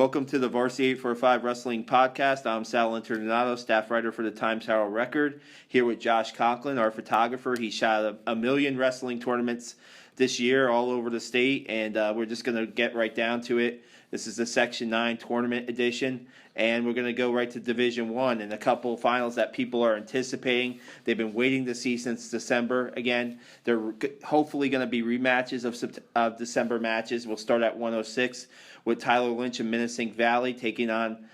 Welcome to the Varsity 845 Wrestling Podcast. I'm Sal Internado, staff writer for the Times Herald Record, here with Josh Conklin, our photographer. He shot a million wrestling tournaments this year all over the state, and we're just going to get right down to it. This is the Section 9 tournament edition, and we're going to go right to Division 1 and a couple finals that people are anticipating. They've been waiting to see since December again. They're hopefully going to be rematches of December matches. We'll start at 106 with Tyler Lynch and Minnesink Valley taking on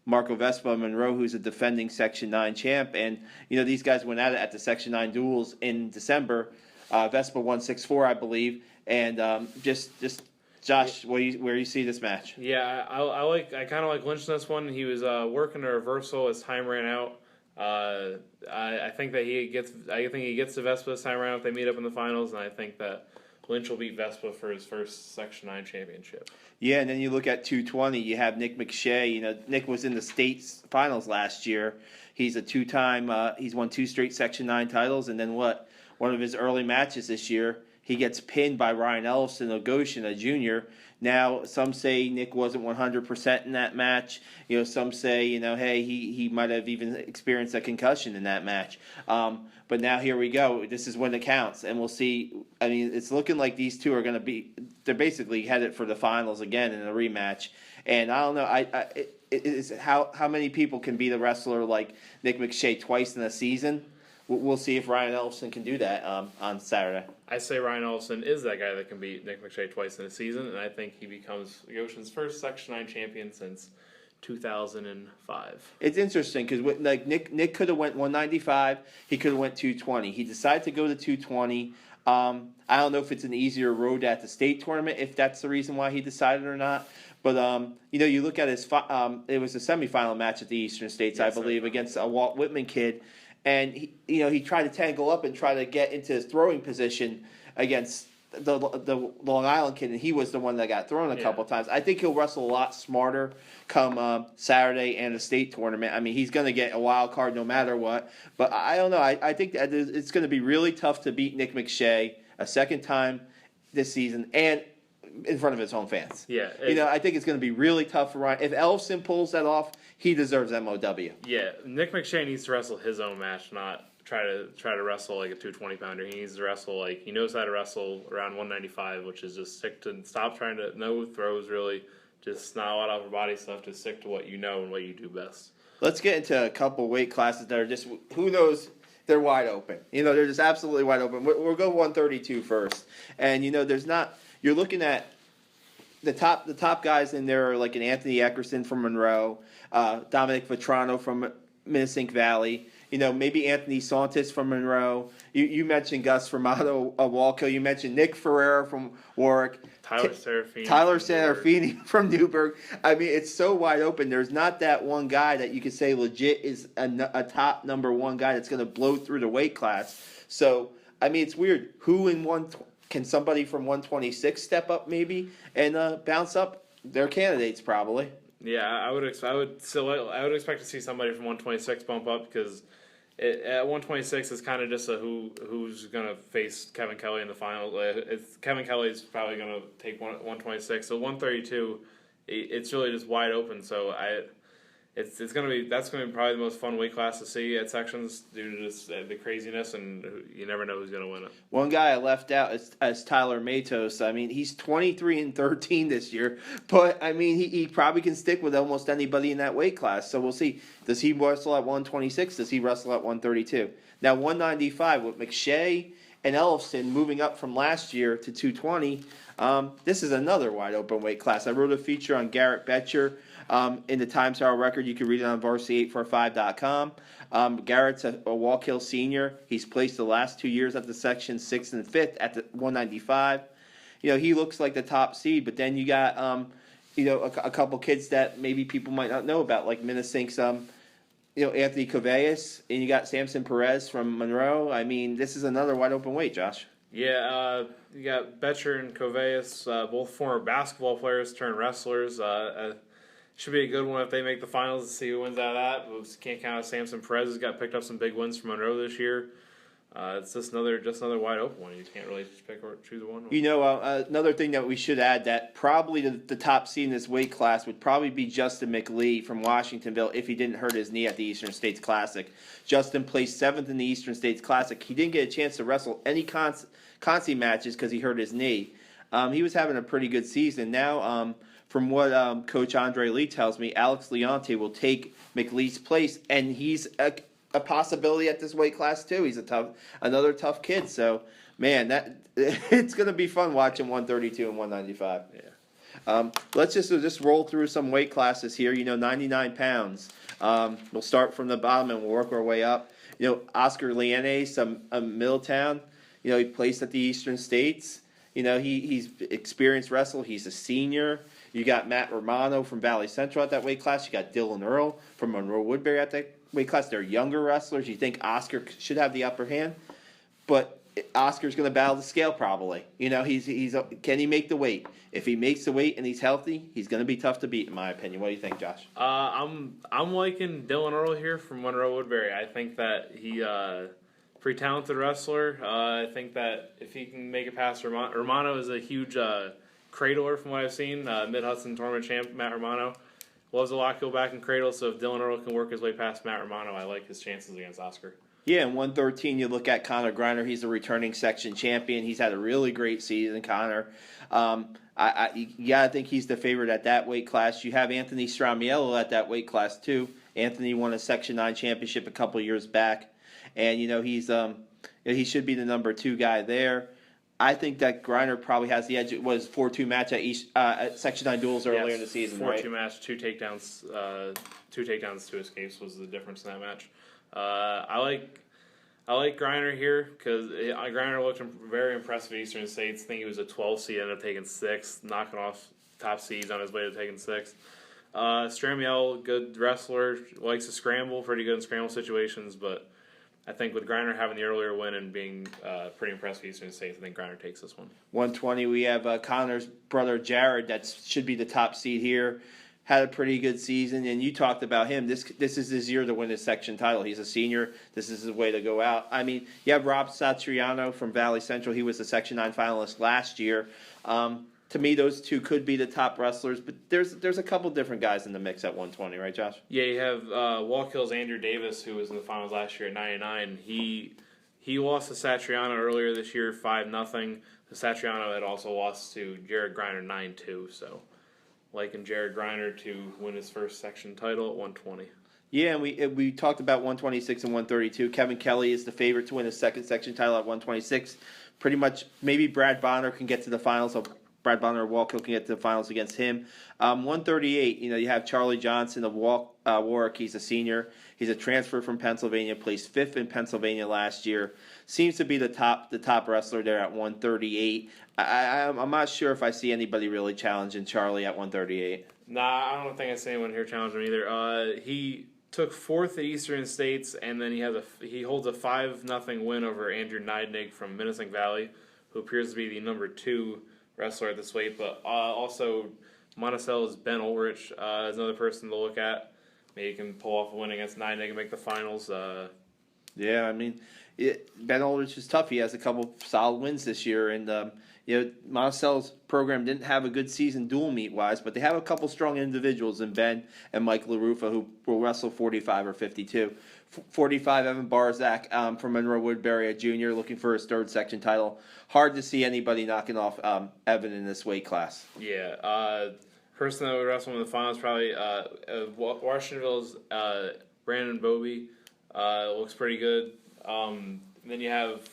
Marco Vespa Monroe, who's a defending Section 9 champ. And, these guys went at it at the Section 9 duels in December. Vespa won 6-4, I believe. And just Josh, where you see this match? Yeah, I kind of like Lynch in this one. He was working a reversal as time ran out. I think he gets to Vespa this time around if they meet up in the finals, and I think that Lynch will beat Vespa for his first Section 9 championship. Yeah, and then you look at 220, you have Nick McShay. Nick was in the state's finals last year. He's a two-time, he's won 2 straight Section 9 titles, and then one of his early matches this year, he gets pinned by Ryan Ellison of Goshen, a junior. Now, some say Nick wasn't 100% in that match. Some say, hey, he might have even experienced a concussion in that match. But now here we go. This is when it counts, and we'll see. I mean, it's looking like these two are going to be. They're basically headed for the finals again in a rematch. And I don't know. It's how many people can beat a wrestler like Nick McShay twice in a season? We'll see if Ryan Ellison can do that on Saturday. I say Ryan Ellison is that guy that can beat Nick McShay twice in a season, and I think he becomes Goshen's first Section 9 champion since 2005. It's interesting because Nick could have went 195, he could have went 220. He decided to go to 220. I don't know if it's an easier road at the state tournament, if that's the reason why he decided or not. But you look at his it was a semifinal match at the Eastern States, yes, I believe, against a Walt Whitman kid. And he tried to tangle up and try to get into his throwing position against the Long Island kid, and he was the one that got thrown a couple times. I think he'll wrestle a lot smarter come Saturday and the state tournament. I mean, he's going to get a wild card no matter what. But I don't know. I think that it's going to be really tough to beat Nick McShay a second time this season and in front of his home fans. Yeah, I think it's going to be really tough for Ryan. If Ellison pulls that off, he deserves MOW. Yeah, Nick McShay needs to wrestle his own match, not try to wrestle like a 220-pounder. He needs to wrestle like he knows how to wrestle around 195, which is just stop trying to no throws really, just not a lot of upper body stuff. Just stick to what you know and what you do best. Let's get into a couple weight classes that are just who knows. They're wide open. They're just absolutely wide open. We'll go 132 first, and there's not. You're looking at the top guys in there are like an Anthony Eckerson from Monroe, Dominic Vetrano from Minnesink Valley, maybe Anthony Santos from Monroe. You mentioned Gus Formato of Walco. You mentioned Nick Ferreira from Warwick. Tyler Serafini from Newburgh. I mean, it's so wide open. There's not that one guy that you could say legit is a top number one guy that's going to blow through the weight class. So, I mean, it's weird. Can somebody from 126 step up maybe and bounce up? They're candidates probably. Yeah, I would expect to see somebody from 126 bump up because at 126 it's kind of just who's gonna face Kevin Kelly in the final. Kevin Kelly's probably gonna take 126. So 132, it's really just wide open. So that's gonna be probably the most fun weight class to see at sections due to just the craziness, and you never know who's gonna win it. One guy I left out is Tyler Matos. I mean, he's 23-13 this year, but I mean he probably can stick with almost anybody in that weight class. So we'll see. Does he wrestle at 126? Does he wrestle at 132? Now 195 with McShay and Ellison moving up from last year to 220. This is another wide open weight class. I wrote a feature on Garrett Betcher. In the Times Herald Record, you can read it on varsity845.com. Garrett's a Walk-Hill senior. He's placed the last 2 years at the section 6th and 5th at the 195. He looks like the top seed, but then you got a couple kids that maybe people might not know about, like Minnesink's Anthony Coveas, and you got Samson Perez from Monroe. I mean, this is another wide open weight, Josh. Yeah, you got Betcher and Coveas, both former basketball players turned wrestlers. Should be a good one if they make the finals to see who wins out of that. We can't count out Samson Perez, has got picked up some big wins from Monroe this year. It's just another wide open one. You can't really just pick or choose one. You know, another thing that we should add, that probably the top seed in this weight class would probably be Justin McLee from Washingtonville if he didn't hurt his knee at the Eastern States Classic. Justin placed 7th in the Eastern States Classic. He didn't get a chance to wrestle any consi matches because he hurt his knee. He was having a pretty good season. Now, from what Coach Andre Lee tells me, Alex Leonte will take McLee's place, and he's a possibility at this weight class too. He's another tough kid. So, man, it's going to be fun watching 132 and 195. Yeah. Let's just roll through some weight classes here. 99 pounds. We'll start from the bottom and we'll work our way up. Oscar Lianes from Middletown. He placed at the Eastern States. He's experienced wrestler. He's a senior. You got Matt Romano from Valley Central at that weight class. You got Dylan Earl from Monroe Woodbury at that weight class. They're younger wrestlers. You think Oscar should have the upper hand, but Oscar's going to battle the scale probably. Can he make the weight? If he makes the weight and he's healthy, he's going to be tough to beat, in my opinion. What do you think, Josh? I'm liking Dylan Earl here from Monroe Woodbury. I think that he pretty talented wrestler. I think that if he can make it past Romano is a huge cradler from what I've seen. Mid-Hudson tournament champ Matt Romano loves a lot go back and cradle, so if Dylan Earl can work his way past Matt Romano, I like his chances against Oscar. Yeah, in 113, you look at Connor Griner. He's a returning section champion. He's had a really great season, Connor. I think he's the favorite at that weight class. You have Anthony Stramiello at that weight class, too. Anthony won a Section 9 championship a couple years back. And, he should be the number 2 guy there. I think that Griner probably has the edge. It was 4-2 match at Section 9 duels earlier in the season, 4-2 right? match, 2 takedowns, 2 escapes was the difference in that match. I like Griner here because Griner looked very impressive at Eastern States. I think he was a 12 seed, ended up taking 6th, knocking off top seeds on his way to taking 6th. Stramiel, good wrestler, likes to scramble, pretty good in scramble situations, but I think with Griner having the earlier win and being pretty impressive at Eastern States, I think Griner takes this one. 120, we have Connor's brother Jared. That should be the top seed here. Had a pretty good season, and you talked about him. This is his year to win his section title. He's a senior. This is his way to go out. I mean, you have Rob Satriano from Valley Central. He was a Section 9 finalist last year. To me, those two could be the top wrestlers, but there's a couple different guys in the mix at 120, right, Josh? Yeah, you have Wallkill's Andrew Davis, who was in the finals last year at 99. He lost to Satriano earlier this year, 5-0. Satriano had also lost to Jared Griner 9-2, so liking Jared Griner to win his first section title at 120. Yeah, and we talked about 126 and 132. Kevin Kelly is the favorite to win his second section title at 126. Pretty much, maybe Brad Bonner can get to the finals. So Brad Bonner or Wallkill can get to the finals against him. 138, you have Charlie Johnson of Warwick. He's a senior. He's a transfer from Pennsylvania, placed 5th in Pennsylvania last year. Seems to be the top wrestler there at 138. I'm not sure if I see anybody really challenging Charlie at 138. Nah, I don't think I see anyone here challenging him either. He took 4th at Eastern States, and then he holds a 5-0 win over Andrew Neidnig from Menacing Valley, who appears to be the number 2 wrestler at this weight. But also Monticello's Ben Ulrich is another person to look at. Maybe he can pull off a win against Neidnig and make the finals. Yeah, I mean, Ben Ulrich is tough. He has a couple solid wins this year, and Monticello's program didn't have a good season dual meet wise, but they have a couple strong individuals in Ben and Mike LaRufa who will wrestle 45 or 52. 45, Evan Barzak from Monroe Woodbury, a junior, looking for his 3rd section title. Hard to see anybody knocking off Evan in this weight class. Yeah, person that would wrestle in the finals probably Washingtonville's Brandon Bobby. Looks pretty good. Then you have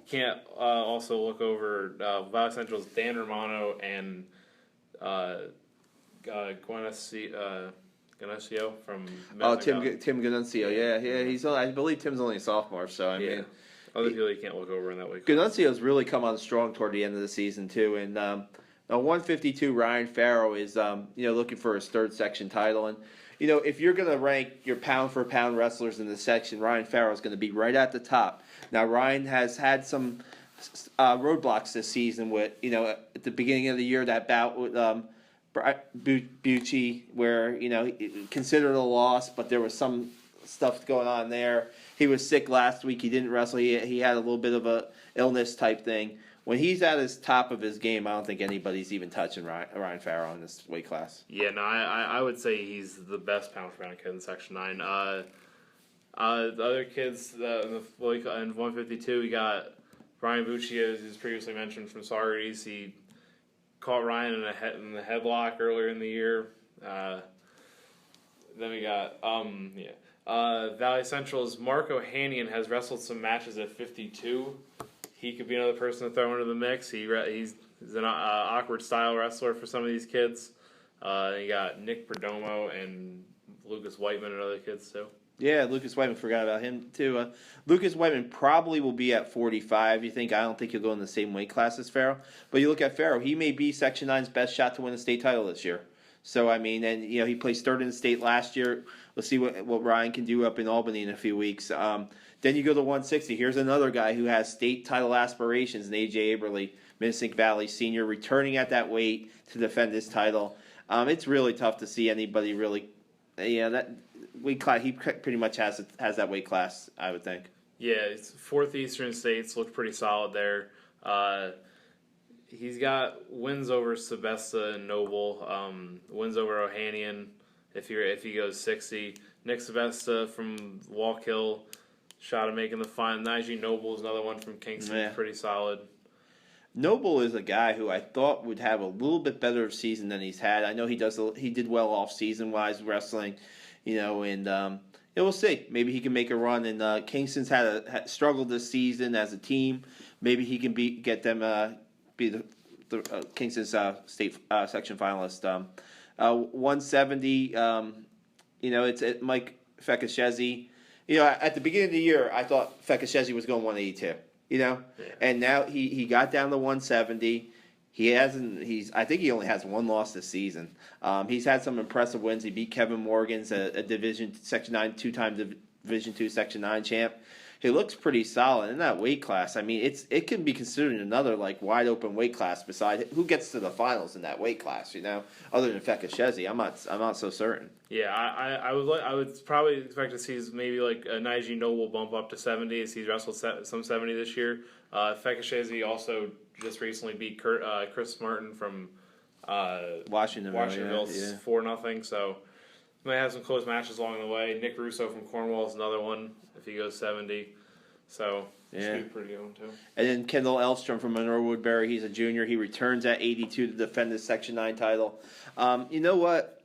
can't also look over Valley Central's Dan Romano and Ganasio from Tim Ganuncio. Yeah. He's I believe Tim's only a sophomore, so I mean, other people you can't look over in that way. Ganuncio's really come on strong toward the end of the season too, and 152 Ryan Farrow is looking for his 3rd section title, and if you're going to rank your pound for pound wrestlers in the section, Ryan Farrow is going to be right at the top. Now Ryan has had some roadblocks this season with at the beginning of the year that bout with Bucci where considered a loss, but there was some stuff going on there. He was sick last week. He didn't wrestle. He had a little bit of a illness type thing. When he's at his top of his game, I don't think anybody's even touching Ryan Farrell in this weight class. Yeah, no, I would say he's the best pound for pound kid in Section 9. The other kids in 152, we got Brian Bucci, as previously mentioned, from Saugerties. He caught Ryan in the headlock earlier in the year. Then we got Valley Central's Mark Ohanian has wrestled some matches at 52. He could be another person to throw into the mix. He's an awkward style wrestler for some of these kids. You got Nick Perdomo and Lucas Whiteman and other kids too. Yeah, Lucas Whiteman, forgot about him too. Lucas Whiteman probably will be at 45. I don't think he'll go in the same weight class as Farrell. But you look at Farrell, he may be Section 9's best shot to win the state title this year. So, he placed third in the state last year. Let's see what Ryan can do up in Albany in a few weeks. Then you go to 160. Here's another guy who has state title aspirations, A.J. Aberly, Minnesink Valley Senior, returning at that weight to defend his title. It's really tough to see anybody really, that weight class. He pretty much has that weight class, I would think. Yeah, it's fourth Eastern States, looked pretty solid there. He's got wins over Sebesta and Noble, wins over Ohanian if he goes 60. Nick Sebesta from Walkill, shot of making the final. Najee Noble is another one from Kingston, pretty solid. Noble is a guy who I thought would have a little bit better of season than he's had. I know he did well off season wise wrestling, and we'll see. Maybe he can make a run. And Kingston's had struggled this season as a team. Maybe he can get them be the Kingston's state section finalist. 170. It's Mike Fekashezi. At the beginning of the year, I thought Fekashezi was going 182. And now he got down to 170. I think he only has one loss this season. He's had some impressive wins. He beat Kevin Morgan's a Division Section 9, two-time Division 2 Section 9 champ. He looks pretty solid in that weight class. It can be considered another wide open weight class. Besides, who gets to the finals in that weight class? Other than Fekashezi, I'm not so certain. Yeah, I would probably expect to see maybe a Najee Noble bump up to 70 as he's wrestled some 70 this year. Fekashezi also just recently beat Chris Martin from Washingtonville 4-0. So might have some close matches along the way. Nick Russo from Cornwall is another one if he goes 70. So should be a pretty good one too. And then Kendall Elstrom from Monroe Woodbury, he's a junior. He returns at 82 to defend his Section 9 title. You know what?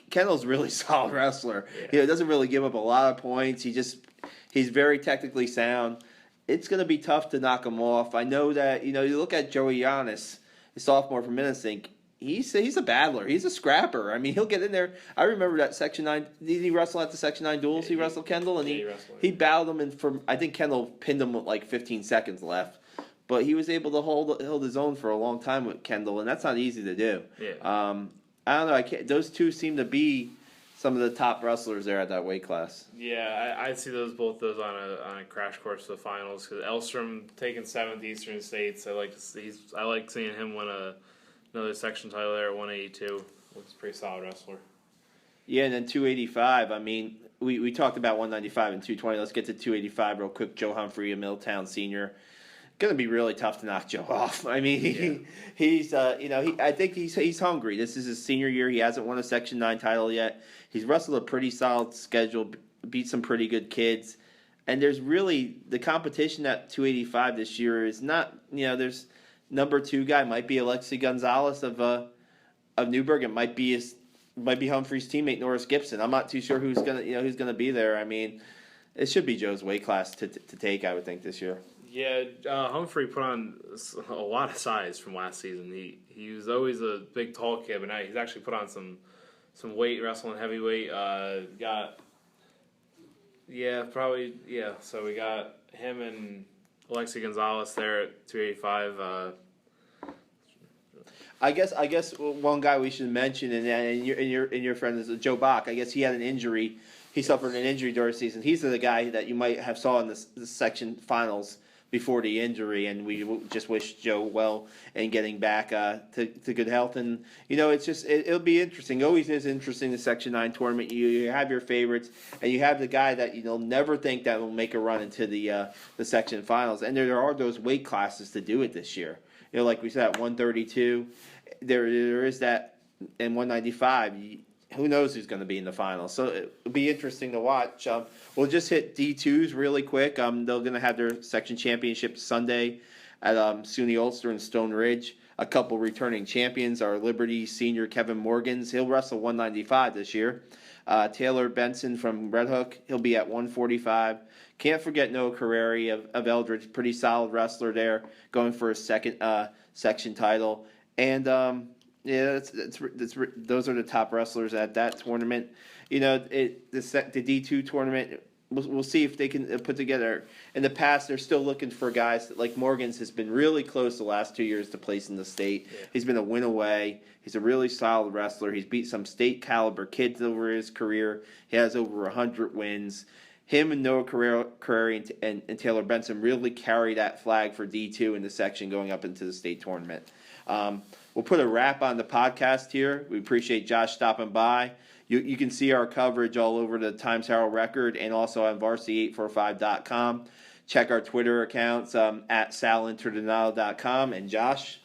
Kendall's a really solid wrestler. Yeah. Doesn't really give up a lot of points. He's very technically sound. It's going to be tough to knock him off. I know that, you look at Joey Giannis, the sophomore from Minnesink. He's a battler. He's a scrapper. He'll get in there. I remember that Section 9. Did he wrestle at the Section 9 duels? He wrestled Kendall, and he battled him. And I think Kendall pinned him with 15 seconds left. But he was able to hold his own for a long time with Kendall, and that's not easy to do. Yeah. I don't know. Those two seem to be some of the top wrestlers there at that weight class. Yeah, I'd see both those on a crash course to the finals because Elstrom taking 7th Eastern States. I like seeing him win another section title there at 182. Looks a pretty solid wrestler. Yeah, and then 285. We talked about 195 and 220. Let's get to 285 real quick. Joe Humphrey, a Middletown senior. Going to be really tough to knock Joe off. I think he's hungry. This is his senior year. He hasn't won a Section 9 title yet. He's wrestled a pretty solid schedule, beat some pretty good kids. And there's really the competition at 285 this year is not, there's number 2 guy might be Alexi Gonzalez of Newburgh. It might be Humphrey's teammate Norris Gibson. I'm not too sure who's gonna be there. It should be Joe's weight class to take, I would think, this year. Yeah, Humphrey put on a lot of size from last season. He was always a big, tall kid, but now he's actually put on some weight, wrestling heavyweight. So we got him and Alexi Gonzalez there at 285. I guess one guy we should mention, and your friend is Joe Bach. I guess he had an injury. He suffered an injury during the season. He's the guy that you might have saw in the section finals before the injury, and we just wish Joe well in getting back to good health. And it's just it'll be interesting. It always is interesting, the Section 9 tournament. You have your favorites, and you have the guy that you'll never think that will make a run into the section finals. And there are those weight classes to do it this year. Like we said, at 132, there is that, and 195. Who knows who's going to be in the finals? So it'll be interesting to watch. We'll just hit D2s really quick. They're going to have their section championship Sunday at SUNY Ulster and Stone Ridge. A couple returning champions are Liberty senior Kevin Morgans. He'll wrestle 195 this year. Taylor Benson from Red Hook, he'll be at 145. Can't forget Noah Carreri of Eldridge, pretty solid wrestler there, going for his second section title. And those are the top wrestlers at that tournament. The D2 tournament, we'll see if they can put together. In the past, they're still looking for guys like Morgan's has been really close the last 2 years to place in the state. Yeah. He's been a win away. He's a really solid wrestler. He's beat some state caliber kids over his career. He has over 100 wins. Him and Noah Carreri and Taylor Benson really carry that flag for D2 in the section going up into the state tournament. We'll put a wrap on the podcast here. We appreciate Josh stopping by. You can see our coverage all over the Times Herald Record and also on varsity845.com. Check our Twitter accounts at salinterdonado.com. And Josh?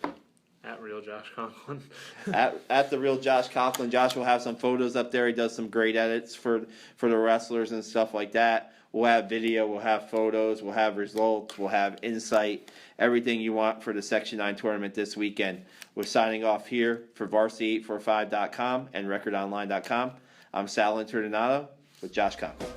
At Real Josh Conklin. at the Real Josh Conklin. Josh will have some photos up there. He does some great edits for the wrestlers and stuff like that. We'll have video, we'll have photos, we'll have results, we'll have insight, everything you want for the Section 9 tournament this weekend. We're signing off here for varsity845.com and recordonline.com. I'm Sal Interdonato with Josh Conklin.